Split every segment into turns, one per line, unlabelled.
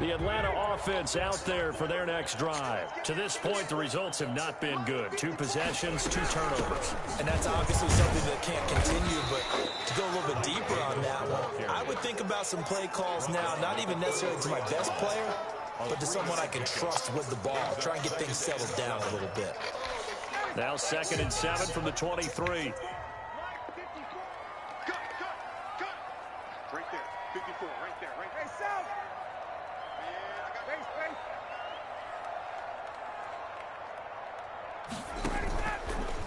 The Atlanta offense out there for their next drive. To this point, the results have not been good. 2 possessions, 2 turnovers.
And that's obviously something that can't continue, but to go a little bit deeper on that one, I would think about some play calls now, not even necessarily to my best player, but to someone I can trust with the ball. Try and get things settled down a little bit.
Now 2nd and 7 from the 23.
Right there, 54, right there, right there. Hey, South! Yeah, I got base.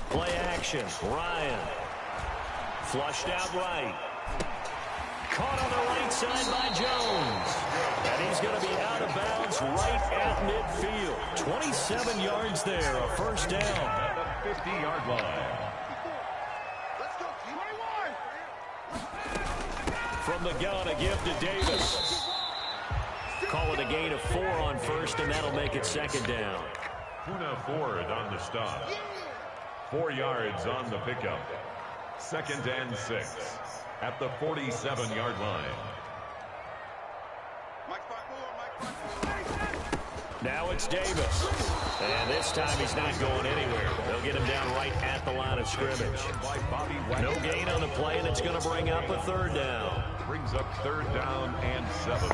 Play action. Ryan. Flushed out right. Caught on the right side by Jones. And he's going to be out of bounds right at midfield. 27 yards there, a first down.
At the 50-yard line.
Let's go, 21!
From the gun, a give to Davis. Call it a gain of 4 on first, and that'll make it 2nd down.
Poona Ford on the stop. 4 yards on the pickup. 2nd and 6 at the 47-yard line.
Now it's Davis. And this time he's not going anywhere. They'll get him down right at the line of scrimmage. No gain on the play, and it's going to bring up a 3rd down.
Brings up 3rd down and 7.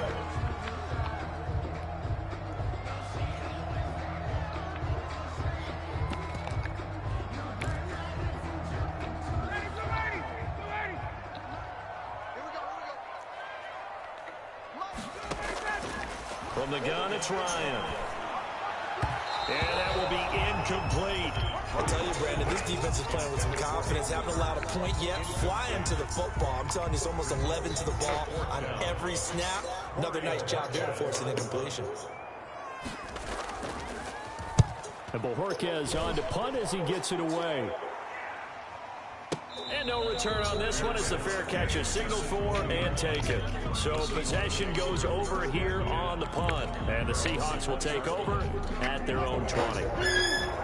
From the gun, it's Ryan. And that will be incomplete.
I'll tell you, Brandon, this defense is playing with some confidence. Haven't allowed a point yet. Flying to the football. I'm telling you, it's almost 11 to the ball on every snap. Another nice job there to force an incompletion.
And Bojorquez on to punt as he gets it away. And no return on this one as the fair catch is signaled for and taken. So possession goes over here on the punt. And the Seahawks will take over at their own 20.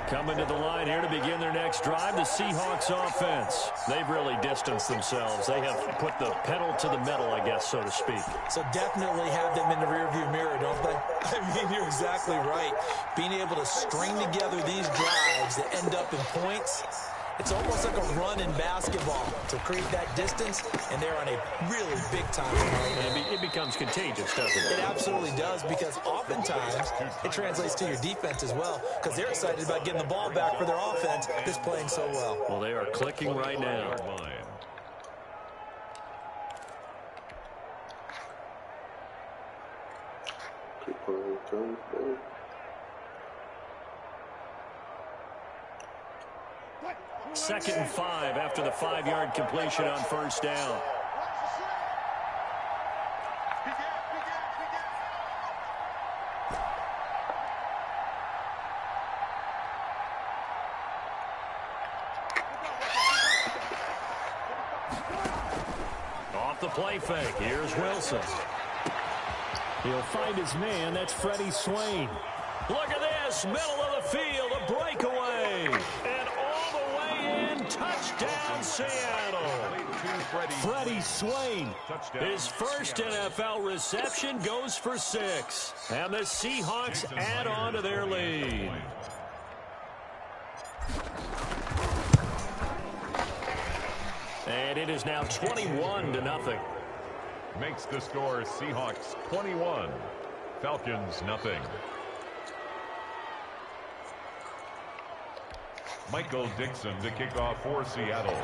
Coming to the line here to begin their next drive, the Seahawks offense. They've really distanced themselves. They have put the pedal to the metal, I guess, so to speak.
So definitely have them in the rearview mirror, don't they? I mean, you're exactly right. Being able to string together these drives that end up in points, it's almost like a run in basketball to create that distance, and they're on a really big time right now.
It becomes contagious, doesn't it?
It absolutely does, because oftentimes it translates to your defense as well, because they're excited about getting the ball back for their offense that's playing so well.
Well, they are clicking right now. Second and 5 after the 5-yard completion on first down. Off the play fake. Here's Wilson. He'll find his man. That's Freddie Swain. Look at this. Middle of the field. A breakaway. And all the way in. Touchdown, Seattle. Freddie Swain. His first NFL reception goes for 6. And the Seahawks add on to their lead. And it is now 21-0.
Makes the score Seahawks 21, Falcons nothing. Michael Dixon to kick off for Seattle.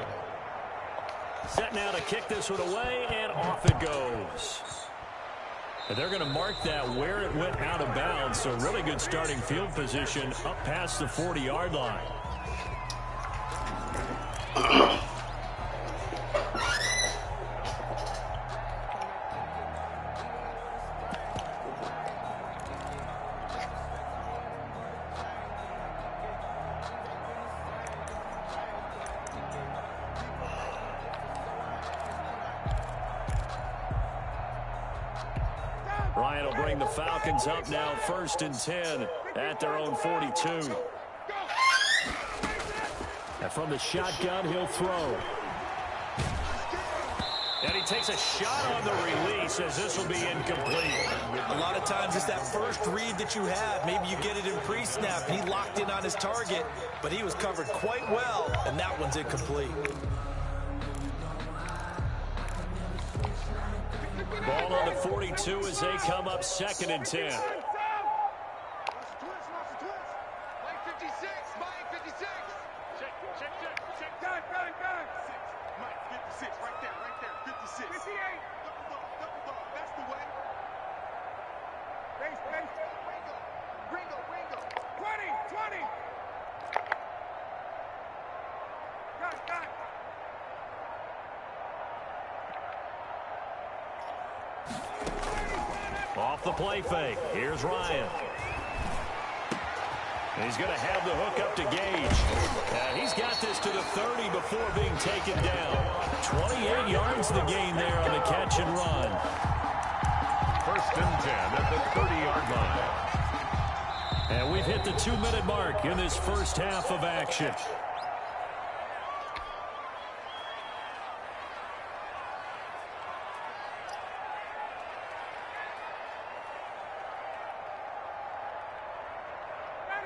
Set now to kick this one away, and off it goes. And they're going to mark that where it went out of bounds, so really good starting field position up past the 40-yard line. Ryan will bring the Falcons up now, 1st and 10 at their own 42. And from the shotgun, he'll throw. And he takes a shot on the release as this will be incomplete.
A lot of of times it's that first read that you have. Maybe you get it in pre-snap. He locked in on his target, but he was covered quite well, and that one's incomplete.
Ball on the 42 as they come up 2nd and 10. Off the play fake. Here's Ryan. He's going to have the hook up to Gage. He's got this to the 30 before being taken down. 28 yards the gain there on the catch and run.
1st and 10 at the 30-yard line.
And we've hit the 2-minute mark in this first half of action.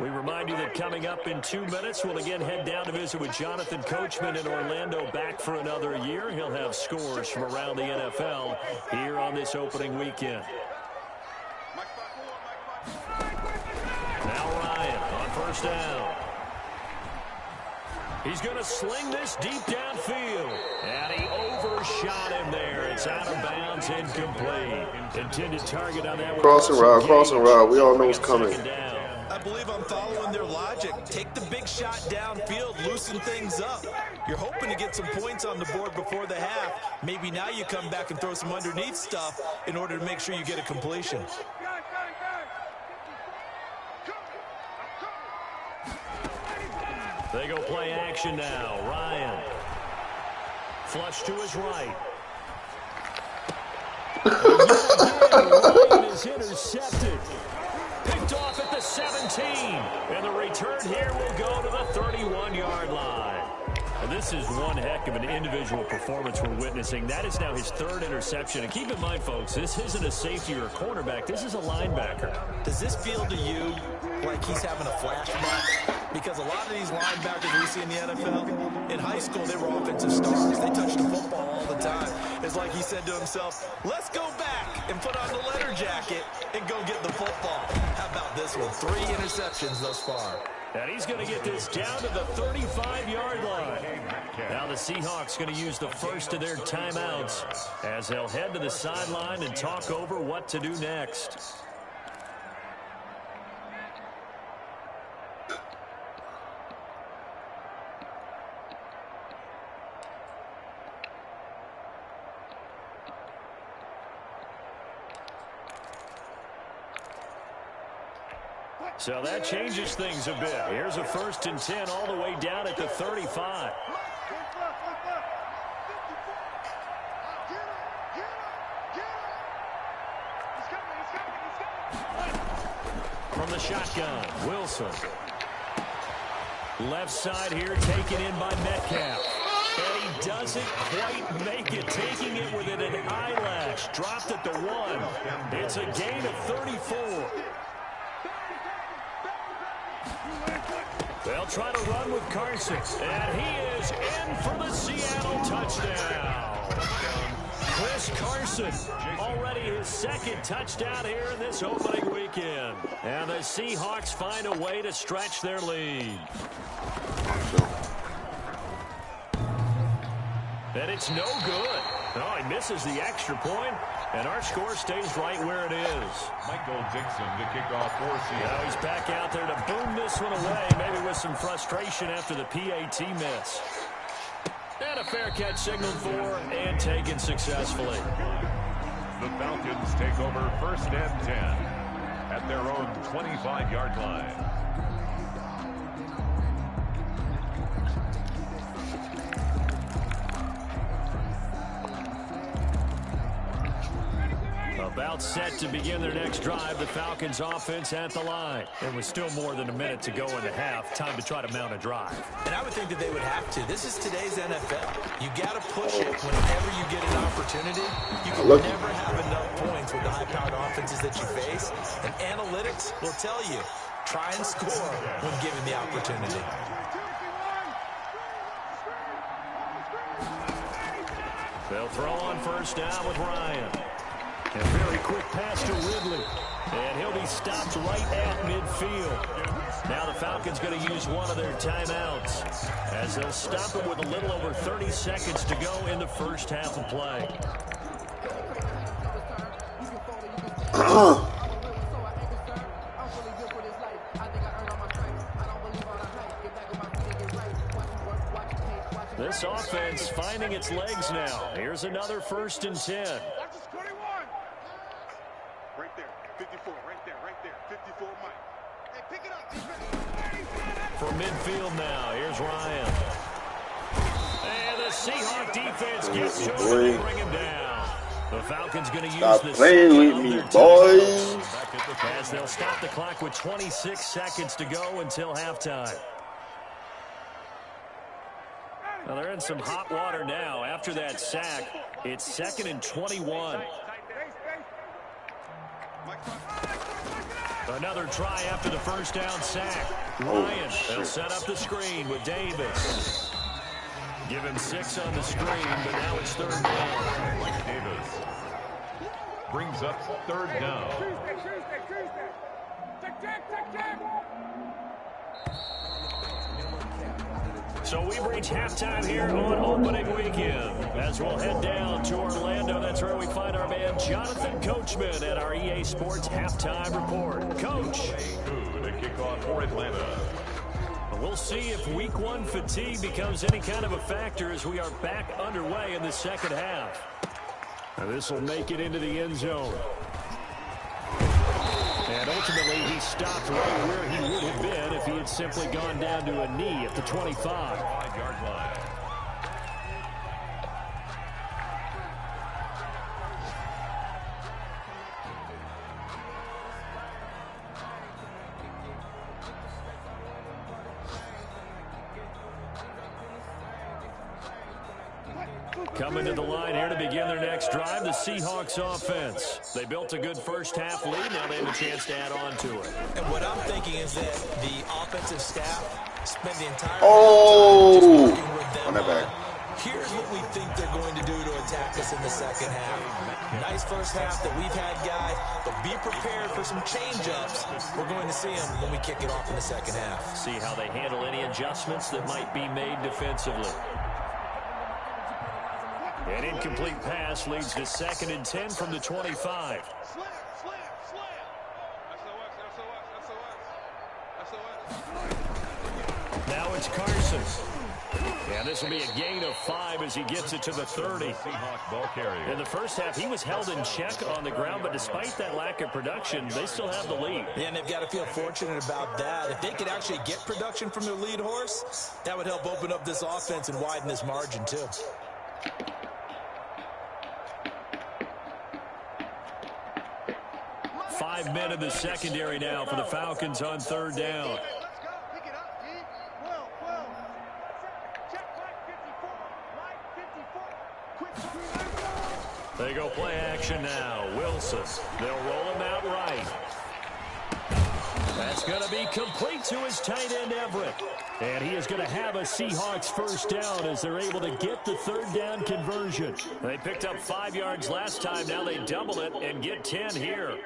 We remind you that coming up in 2 minutes, we'll again head down to visit with Jonathan Coachman in Orlando, back for another year. He'll have scores from around the NFL here on this opening weekend. Now Ryan on 1st down. He's going to sling this deep downfield. And he overshot him there. It's out of bounds, incomplete. Intended target on that one.
Crossing route. We all know what's coming.
I believe I'm following their logic. Take the big shot downfield, loosen things up. You're hoping to get some points on the board before the half. Maybe now you come back and throw some underneath stuff in order to make sure you get a completion.
They go play action now. Ryan. Flush to his right. Ryan is intercepted. Picked off at the 17. And the return here will go to the 31-yard line. Well, this is one heck of an individual performance we're witnessing. That is now his 3rd interception. And keep in mind, folks, this isn't a safety or a cornerback. This is a linebacker.
Does this feel to you like he's having a flashback? Because a lot of these linebackers we see in the NFL, in high school, they were offensive stars. They touched the football all the time. It's like he said to himself, let's go back and put on the letter jacket and go get the football. How about this one? 3 interceptions thus far.
And he's going to get this down to the 35-yard line. Now the Seahawks going to use the first of their timeouts as they'll head to the sideline and talk over what to do next. So that changes things a bit. Here's a 1st and 10 all the way down at the 35. From the shotgun, Wilson. Left side here taken in by Metcalf. And he doesn't quite make it, taking it within an eyelash. Dropped at the 1. It's a gain of 34. They'll try to run with Carson. And he is in for the Seattle touchdown. Chris Carson, already his 2nd touchdown here in this opening weekend. And the Seahawks find a way to stretch their lead. And it's no good. Oh, he misses the extra point, and our score stays right where it is.
Michael Dixon to kick off for Seattle.
Now he's back out there to boom this one away, maybe with some frustration after the PAT miss. And a fair catch signaled for and taken successfully.
The Falcons take over 1st and 10 at their own 25-yard line.
About set to begin their next drive. The Falcons offense at the line. There was still more than a minute to go in the half. Time to try to mount a drive.
And I would think that they would have to. This is today's NFL. You got to push it whenever you get an opportunity. You can never have enough points with the high-powered offenses that you face. And analytics will tell you, try and score when given the opportunity.
They'll throw on first down with Ryan. A very quick pass to Ridley. And he'll be stopped right at midfield. Now the Falcons going to use one of their timeouts as they'll stop him with a little over 30 seconds to go in the first half of play. This offense finding its legs now. Here's another 1st and 10.
Watch this 21. Right there. 54. Right there. 54, Mike. Hey, pick it up.
From midfield now. Here's Ryan. And the Seahawk defense gets to him and bring him down. The Falcons going to use this.
Playing with me, boys.
As they'll stop the clock with 26 seconds to go until halftime. Well, they're in some hot water now. After that sack, it's 2nd and 21. Another try after the first down sack. Ryan, they'll set up the screen with Davis. Give him 6 on the screen, but now it's 3rd down.
Davis brings up 3rd down.
So we've reached halftime here on opening weekend. As we'll head down to Orlando, that's where we find our man Jonathan Coachman at our EA Sports Halftime Report. Coach.
To kick off for Atlanta.
We'll see if week 1 fatigue becomes any kind of a factor as we are back underway in the second half. Now this will make it into the end zone. And ultimately, he stopped right where he would have been if he had simply gone down to a knee at the 25.
5-yard line.
Coming to the line here to begin their next drive, the Seahawks offense. They built a good first half lead. Now they have a chance to add on to it.
And what I'm thinking is that the offensive staff spend the entire
Oh,
time just working with them
on that back.
Here's what we think they're going to do to attack us in the second half. Nice first half that we've had, guys, but be prepared for some change-ups. We're going to see them when we kick it off in the second half.
See how they handle any adjustments that might be made defensively. An incomplete pass leads to 2nd and 10 from the 25.
Slam. SOS.
Now it's Carson. And this will be a gain of 5 as he gets it to the 30.
Seahawks ball carrier.
In the first half, he was held in check on the ground, but despite that lack of production, they still have the lead.
Yeah, and they've got to feel fortunate about that. If they could actually get production from their lead horse, that would help open up this offense and widen this margin, too.
5 men in the secondary now for the Falcons on 3rd down.
Let's go. Pick it up, D. Well. Check Mike 54. Quick screen.
They go play action now. Wilson. They'll roll him out right. That's going to be complete to his tight end, Everett. And he is going to have a Seahawks first down as they're able to get the 3rd down conversion. They picked up 5 yards last time. Now they double it and get 10 here.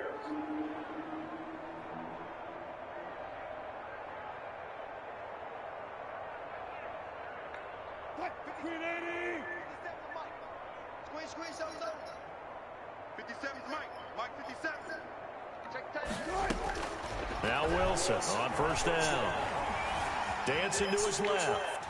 Squeeze, 57 Mike 57.
Now Wilson on first down. Dancing to his left.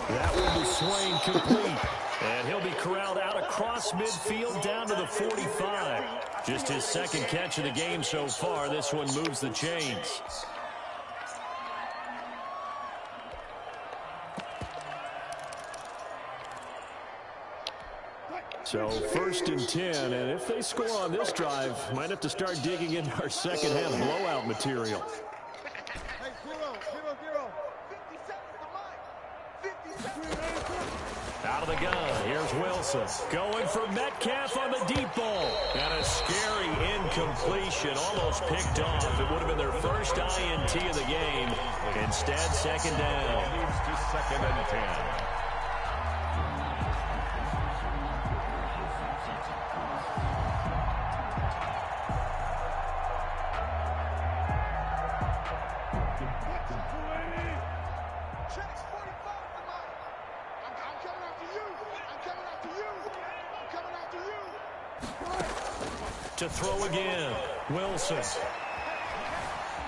That one to Swain complete. And he'll be corralled out across midfield down to the 45. Just his 2nd catch of the game so far. This one moves the chains. So 1st and 10, and if they score on this drive, might have to start digging into our second half blowout material.
Hey, 0-0-0. 50 seconds to line. 50 seconds.
Out of the gun, here's Wilson. Going for Metcalf on the deep ball. And a scary incompletion, almost picked off. It would have been their first INT of the game. Instead, second down.
Moves to 2nd and 10.
To throw again, Wilson.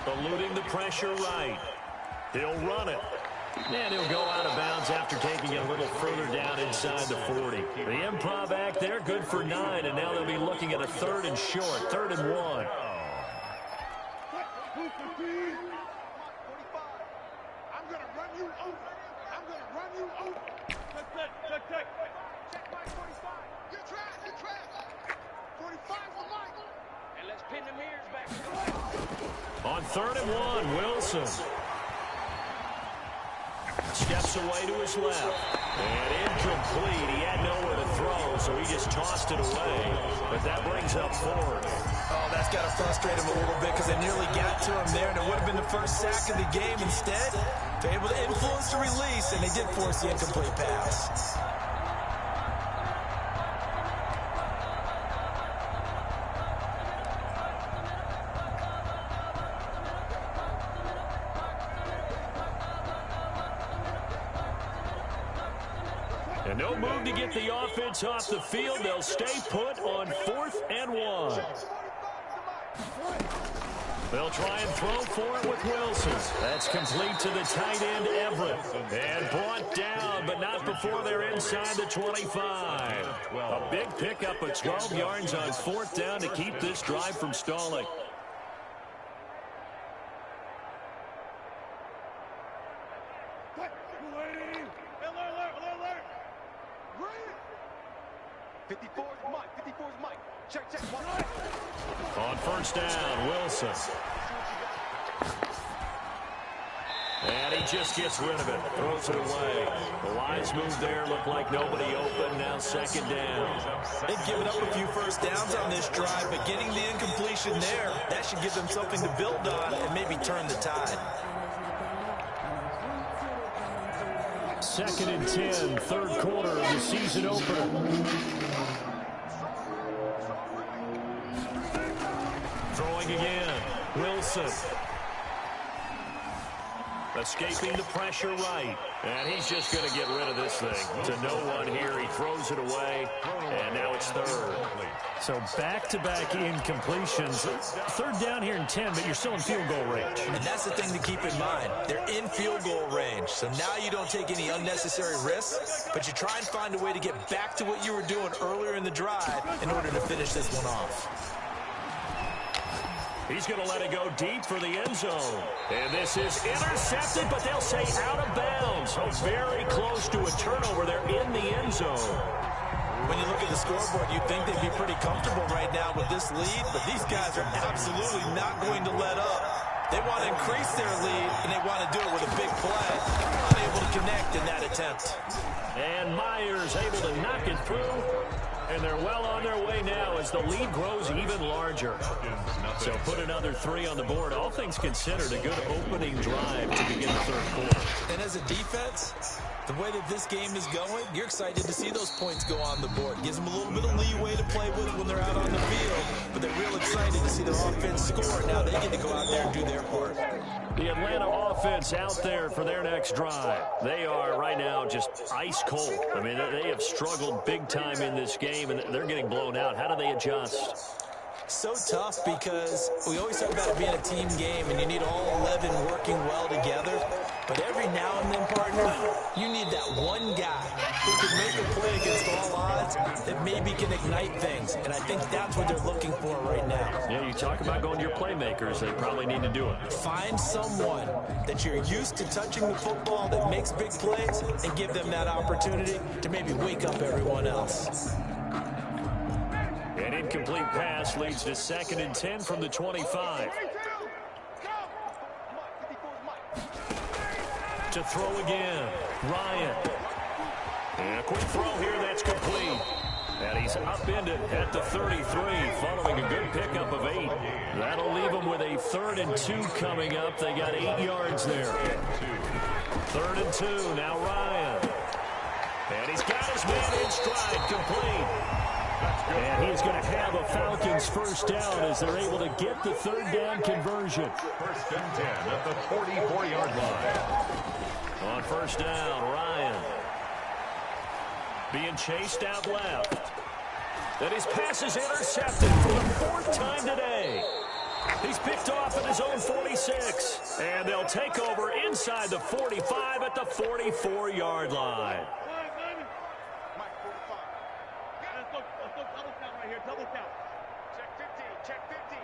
Eluding the pressure right. He'll run it. And he'll go out of bounds after taking it a little further down inside the 40. The improv act there, good for 9, and now they'll be looking at a 3rd and short, 3rd and 1.
I'm going to run you over. I'm going to run you over. Check my 45. You're trash. 45 for Mike. And let's pin the mirrors back.
On 3rd and 1, Wilson. Steps away to his left. And incomplete. He had nowhere to throw, so he just tossed it away. But that brings up 4th.
Oh, that's got to frustrate him a little bit because they nearly got to him there, and it would have been the first sack of the game. Instead, they're able to influence the release, and they did force the incomplete pass.
And no move to get the offense off the field. They'll stay put on 4th and 1. They'll try and throw for it with Wilson. That's complete to the tight end, Everett. And brought down, but not before they're inside the 25. A big pickup of 12 yards on 4th down to keep this drive from stalling. On 1st down, Wilson. And he just gets rid of it, throws it away. The lines move there, look like nobody open, now 2nd down.
They've given up a few first downs on this drive, but getting the incompletion there, that should give them something to build on and maybe turn the tide.
2nd and 10, 3rd quarter of the season opener. Throwing again, Wilson. Escaping the pressure right. And he's just going to get rid of this thing. To no one here, he throws it away, and now it's 3rd. So back-to-back incompletions. 3rd down here in 10, but you're still in field goal range.
And that's the thing to keep in mind. They're in field goal range. So now you don't take any unnecessary risks, but you try and find a way to get back to what you were doing earlier in the drive in order to finish this one off.
He's going to let it go deep for the end zone. And this is intercepted, but they'll say out of bounds. So very close to a turnover. They're in the end zone.
When you look at the scoreboard, you'd think they'd be pretty comfortable right now with this lead, but these guys are absolutely not going to let up. They want to increase their lead, and they want to do it with a big play. Unable to connect in that attempt.
And Myers able to knock it through. And they're well on their way now as the lead grows even larger. So put another 3 on the board. All things considered, a good opening drive to begin the 3rd quarter.
And as a defense, the way that this game is going, you're excited to see those points go on the board. Gives them a little bit of leeway to play with when they're out on the field. But they're real excited to see their offense score. Now they get to go out there and do their part.
The Atlanta offense out there for their next drive. They are right now just ice cold. I mean, they have struggled big time in this game, and they're getting blown out. How do they adjust?
So tough because we always talk about it being a team game, and you need all 11 working well together. But every now and then, partner, you need that one guy who can make a play against all odds that maybe can ignite things. And I think that's what they're looking for right now.
Yeah, you talk about going to your playmakers. They probably need to do it.
Find someone that you're used to touching the football that makes big plays and give them that opportunity to maybe wake up everyone else.
incomplete pass leads to 2nd and 10 from the 25. To throw again, Ryan. And a quick throw here, that's complete. And he's upended at the 33, following a good pickup of 8. That'll leave him with a 3rd and 2 coming up. They got 8 yards there. 3rd and 2, now Ryan. And he's got his man in stride, complete. And he's going to have a Falcons first down as they're able to get the 3rd down conversion.
1st and 10 at the 44-yard line.
On 1st down, Ryan. Being chased out left. Then his pass is intercepted for the 4th time today. He's picked off at his own 46. And they'll take over inside the 45 at the 44-yard line.
Double count. Check 15. Check 15.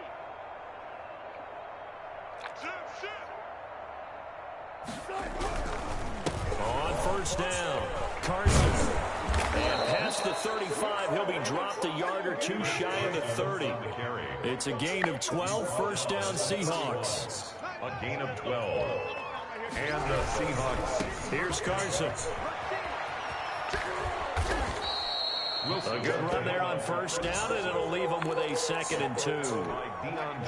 On 1st down, Carson. And past the 35, he'll be dropped a yard or 2 shy of the 30. It's a gain of 12, 1st down Seahawks.
A gain of 12. And the Seahawks.
Here's Carson. A good run there on 1st down, and it'll leave them with a 2nd and 2.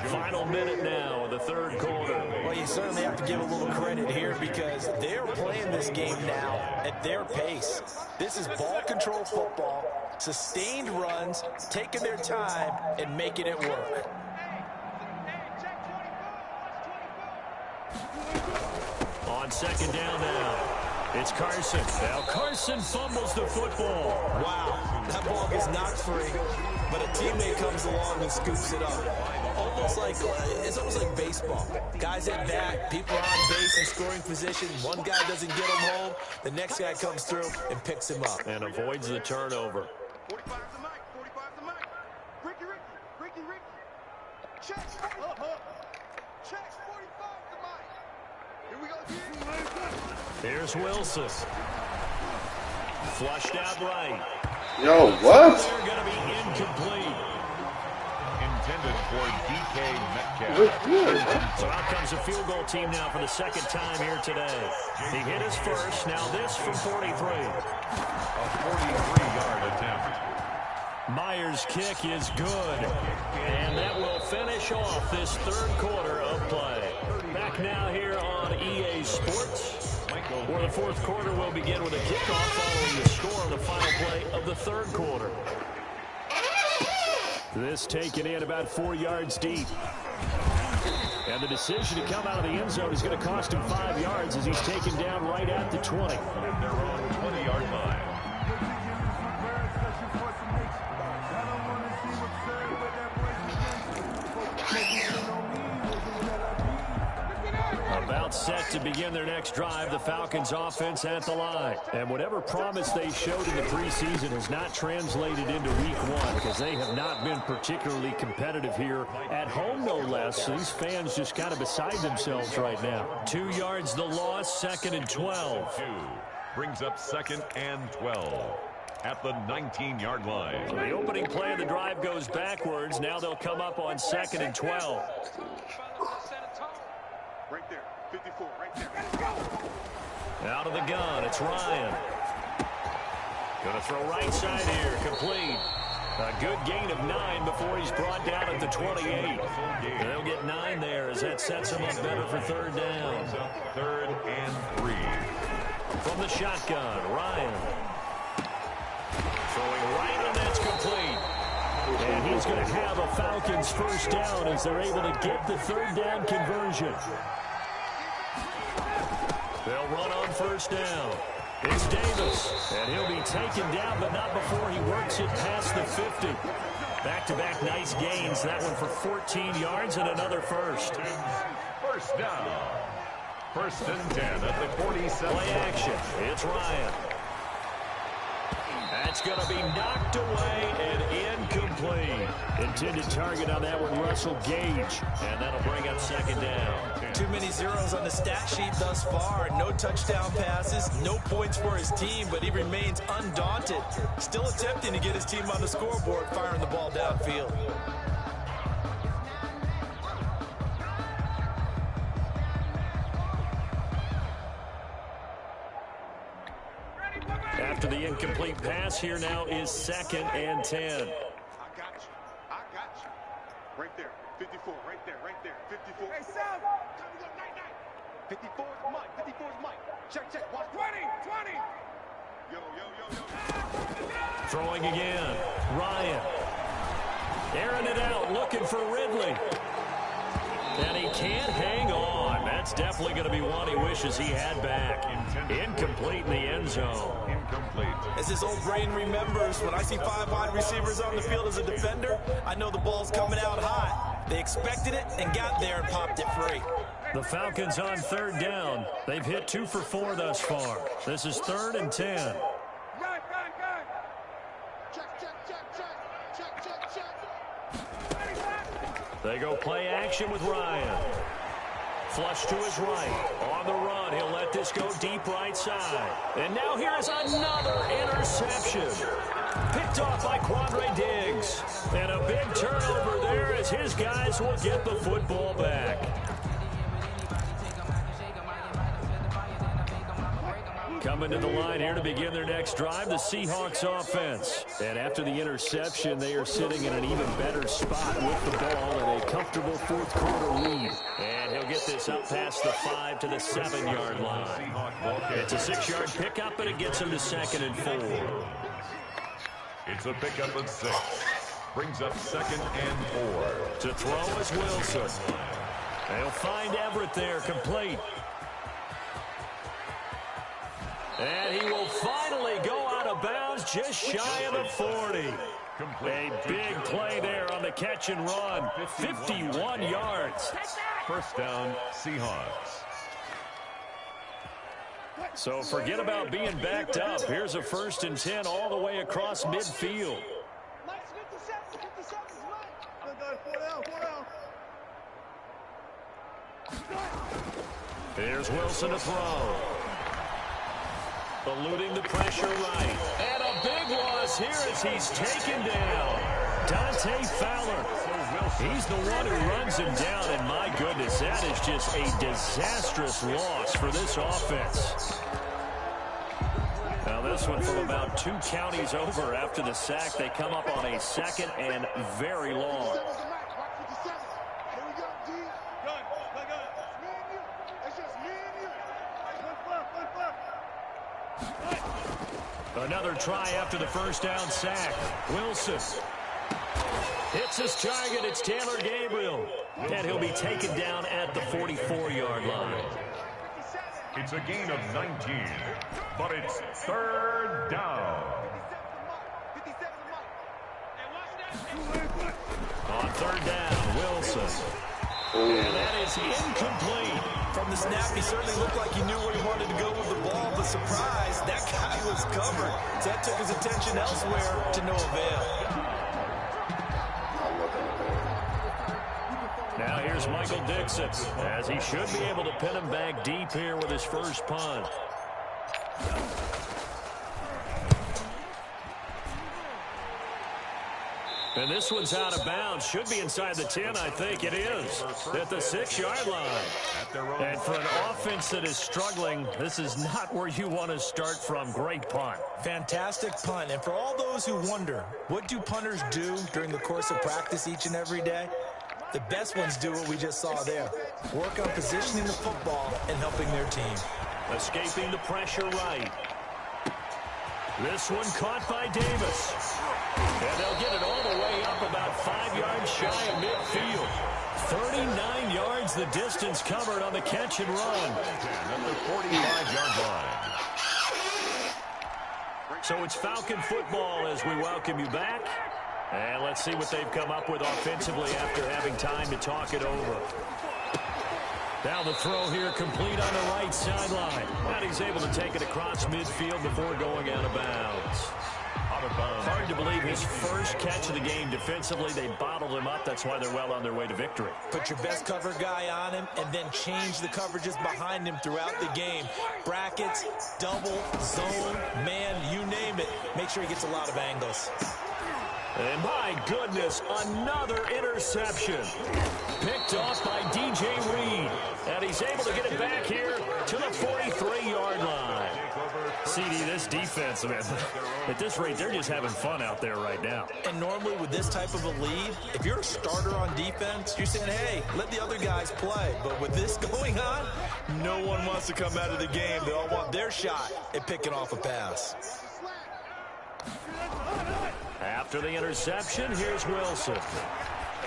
Final minute now of the 3rd quarter.
Well, you certainly have to give a little credit here because they're playing this game now at their pace. This is ball control football, sustained runs, taking their time, and making it work.
On 2nd down now. It's Carson. Now Carson fumbles the football.
Wow, that ball gets knocked free, but a teammate comes along and scoops it up. It's almost like baseball. Guys at bat, people are on base in scoring position. One guy doesn't get him home, the next guy comes through and picks him up.
And avoids the turnover.
45 the mic. 45 the mic. Ricky. Check. Check 45 the mic. Here we go again.
Here's Wilson. Flushed out right.
Yo, what?
They're going to be incomplete.
Intended for DK Metcalf.
So out comes a field goal team now for the 2nd time here today. He hit his first. Now this from 43.
A 43-yard attempt.
Myers' kick is good. And that will finish off this 3rd quarter of play. Back now here on EA Sports, where the 4th quarter will begin with a kickoff following the score on the final play of the 3rd quarter. This taken in about 4 yards deep. And the decision to come out of the end zone is going to cost him 5 yards as he's taken down right at the 20.
Their own 20-yard line.
About set to begin their next drive, the Falcons offense at the line. And whatever promise they showed in the preseason has not translated into week 1 because they have not been particularly competitive here at home, no less. These fans just kind of beside themselves right now. 2 yards the loss, 2nd and 12.
Brings up 2nd and 12 at the 19-yard line.
So the opening play of the drive goes backwards. Now they'll come up on 2nd and 12.
Right there. 54. Right there.
Out of the gun, it's Ryan. Going to throw right side here, complete. A good gain of 9 before he's brought down at the 28. And they'll get 9 there as that sets him up better for 3rd down.
3rd and 3.
From the shotgun, Ryan. Throwing right, and that's complete. And he's going to have a Falcons first down as they're able to get the 3rd down conversion. They'll run on 1st down. It's Davis, and he'll be taken down, but not before he works it past the 50. Back-to-back nice gains. That one for 14 yards and another first.
1st down. 1st and 10 at the 47.
Play action. It's Ryan. That's going to be knocked away and incomplete. Intended target on that one, Russell Gage. And that'll bring up second down.
Too many zeros on the stat sheet thus far. No touchdown passes, no points for his team, but he remains undaunted. Still attempting to get his team on the scoreboard, firing the ball downfield.
After the incomplete pass, here now is 2nd and 10.
I got you. I got you. Right there. 54. Right there. Right there. 54. Hey, Sam. 54 is Mike. 54 is Mike. Check, check. Watch. 20. 20. Yo, yo, yo, yo.
Throwing again. Ryan. Airing it out. Looking for Ridley. And he can't hang on. That's definitely going to be one he wishes he had back. Incomplete in the end zone.
Incomplete.
As his old brain remembers, when I see 5 wide receivers on the field as a defender, I know the ball's coming out hot. They expected it and got there and popped it free.
The Falcons on 3rd down. They've hit 2 for 4 thus far. This is 3rd and 10.
Run. Check, check, check, check. Check, check, check.
They go play action with Ryan. Flush to his right. On the run, he'll let this go deep right side. And now here's another interception. Picked off by Quandre Diggs. And a big turnover there as his guys will get the football back. Coming to the line here to begin their next drive, the Seahawks offense. And after the interception, they are sitting in an even better spot with the ball and a comfortable 4th quarter lead. And he'll get this up past the 5 to the 7-yard line. It's a 6-yard pickup, and it gets him to 2nd and 4.
It's a pickup of 6. Brings up 2nd and 4.
To throw is Wilson. They'll find Everett there, complete. And he will finally go out of bounds just shy of the 40. A big play there on the catch and run. 51 yards.
First down, Seahawks.
So forget about being backed up. Here's a 1st and 10 all the way across midfield.
Mike's 57. 57 is Mike. 4 down.
Here's Wilson to throw. Eluding the pressure right. And a big loss here as he's taken down. Dante Fowler. He's the one who runs him down, and my goodness, that is just a disastrous loss for this offense. Now this one from about 2 counties over after the sack. They come up on a 2nd and very long. Another try after the 1st down sack. Wilson hits his target. It's Taylor Gabriel. And he'll be taken down at the 44-yard line.
It's a gain of 19, but it's 3rd down.
On 3rd down, Wilson. And that is incomplete.
From the snap, he certainly looked like he knew where he wanted to go with the ball, but surprise, that guy was covered. So that took his attention elsewhere to no avail.
Now here's Michael Dixon, as he should be able to pin him back deep here with his first punt. And this one's out of bounds. Should be inside the 10, I think it is. At the 6-yard line. And for an offense that is struggling, this is not where you want to start from. Great punt.
Fantastic punt. And for all those who wonder, what do punters do during the course of practice each and every day? The best ones do what we just saw there. Work on positioning the football and helping their team.
Escaping the pressure right. This one caught by Davis. And they'll get it all the way up about 5 yards shy of midfield. 39 yards the distance covered on the catch and run.
At the 45-yard line.
So it's Falcon football as we welcome you back. And let's see what they've come up with offensively after having time to talk it over. Now the throw here complete on the right sideline. And he's able to take it across midfield before going out of bounds.
Out out of bounds.
Hard to believe his first catch of the game defensively. They bottled him up. That's why they're well on their way to victory.
Put your best cover guy on him and then change the coverages behind him throughout the game. Brackets, double, zone, man, you name it. Make sure he gets a lot of angles.
And my goodness, another interception. Picked off by DJ Reed. And he's able to get it back here to the 43-yard line. CD, this defense, man, at this rate, they're just having fun out there right now.
And normally with this type of a lead, if you're a starter on defense, you're saying, hey, let the other guys play. But with this going on, no one wants to come out of the game. They all want their shot at picking off a pass.
After the interception, here's Wilson.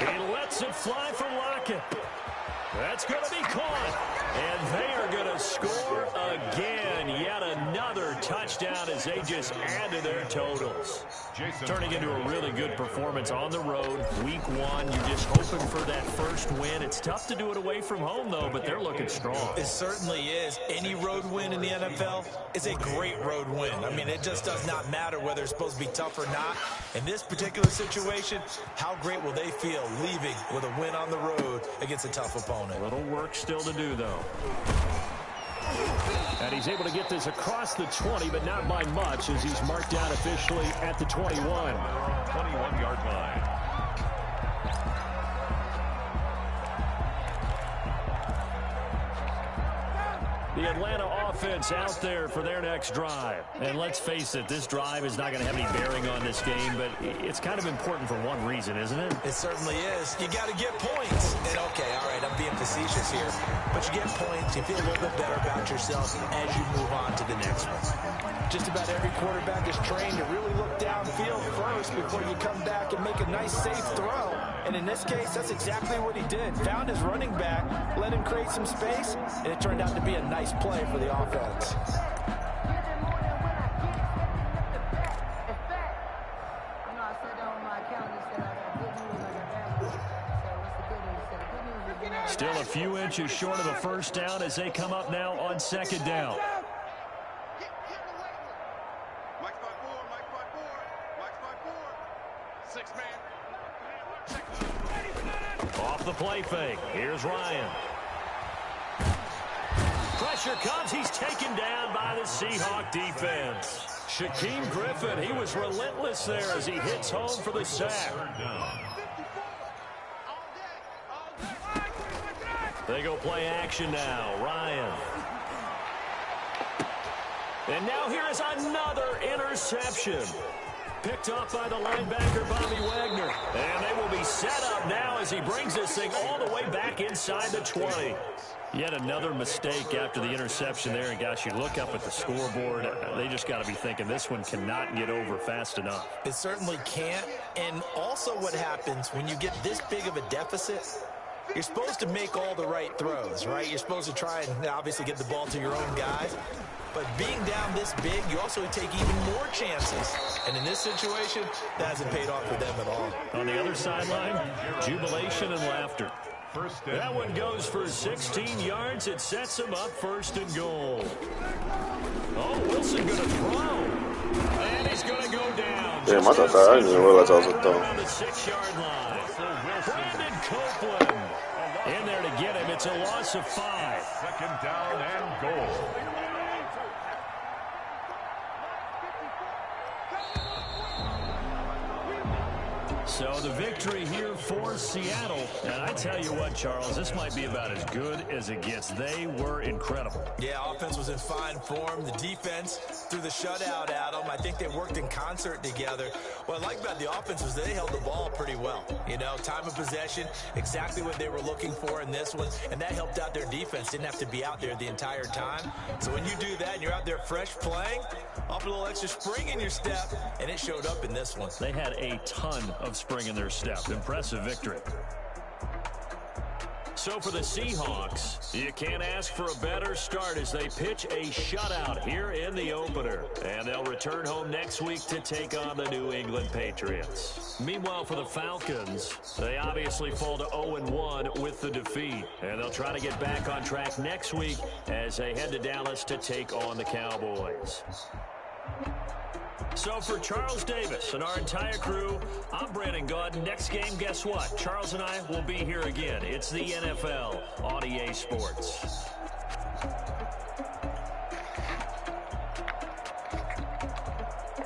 He lets it fly for Lockett. That's going to be caught. And they are going to score again. Yet another touchdown as they just add to their totals. Turning into a really good performance on the road. Week 1, you're just hoping for that first win. It's tough to do it away from home, though, but they're looking strong.
It certainly is. Any road win in the NFL is a great road win. I mean, it just does not matter whether it's supposed to be tough or not. In this particular situation, how great will they feel leaving with a win on the road against a tough opponent?
A little work still to do, though. And he's able to get this across the 20, but not by much, as he's marked down officially at the 21.
21-yard line.
The Atlanta offense out there for their next drive. And let's face it, this drive is not going to have any bearing on this game, but it's kind of important for one reason, isn't it?
It certainly is. You got to get points. And okay, all right, I'm being facetious here. But you get points, you feel a little bit better about yourself as you move on to the next one. Just about every quarterback is trained to really look downfield first before you come back and make a nice, safe throw. And in this case, that's exactly what he did. Found his running back, let him create some space, and it turned out to be a nice play for the offense.
Still a few inches short of a first down as they come up now on second down. Off the play fake. Here's Ryan. Pressure comes. He's taken down by the Seahawk defense. Shaquem Griffin, he was relentless there as he hits home for the sack. They go play action now. Ryan. And now here is another interception. Picked off by the linebacker, Bobby Wagner. And they will be set up now as he brings this thing all the way back inside the 20. Yet another mistake after the interception there. And, gosh, you look up at the scoreboard. They just got to be thinking this one cannot get over fast enough.
It certainly can't. And also what happens when you get this big of a deficit, you're supposed to make all the right throws, right? You're supposed to try and obviously get the ball to your own guys. But being down this big, you also take even more chances. And in this situation, that hasn't paid off for them at all.
On the other sideline, jubilation and laughter. That one goes for 16 yards. It sets him up first and goal. Oh, Wilson going to throw. And he's going to go down.
Yeah, ma I didn't even realize I was a throw.
On the 6-yard line. Brandon Copeland in there to get him. It's a loss of 5.
Second down and goal.
So the victory here for Seattle. And I tell you what, Charles, this might be about as good as it gets. They were incredible.
Yeah, offense was in fine form. The defense threw the shutout at them. I think they worked in concert together. What I like about the offense was they held the ball pretty well. You know, time of possession, exactly what they were looking for in this one. And that helped out their defense. Didn't have to be out there the entire time. So when you do that and you're out there fresh playing, off a little extra spring in your step, and it showed up in this one.
They had a ton of spring in their step. Impressive victory. So for the Seahawks, you can't ask for a better start as they pitch a shutout here in the opener. And they'll return home next week to take on the New England Patriots. Meanwhile, for the Falcons, they obviously fall to 0-1 with the defeat. And they'll try to get back on track next week as they head to Dallas to take on the Cowboys. So for Charles Davis and our entire crew, I'm Brandon Gaudin. Next game, guess what? Charles and I will be here again. It's the NFL on EA Sports.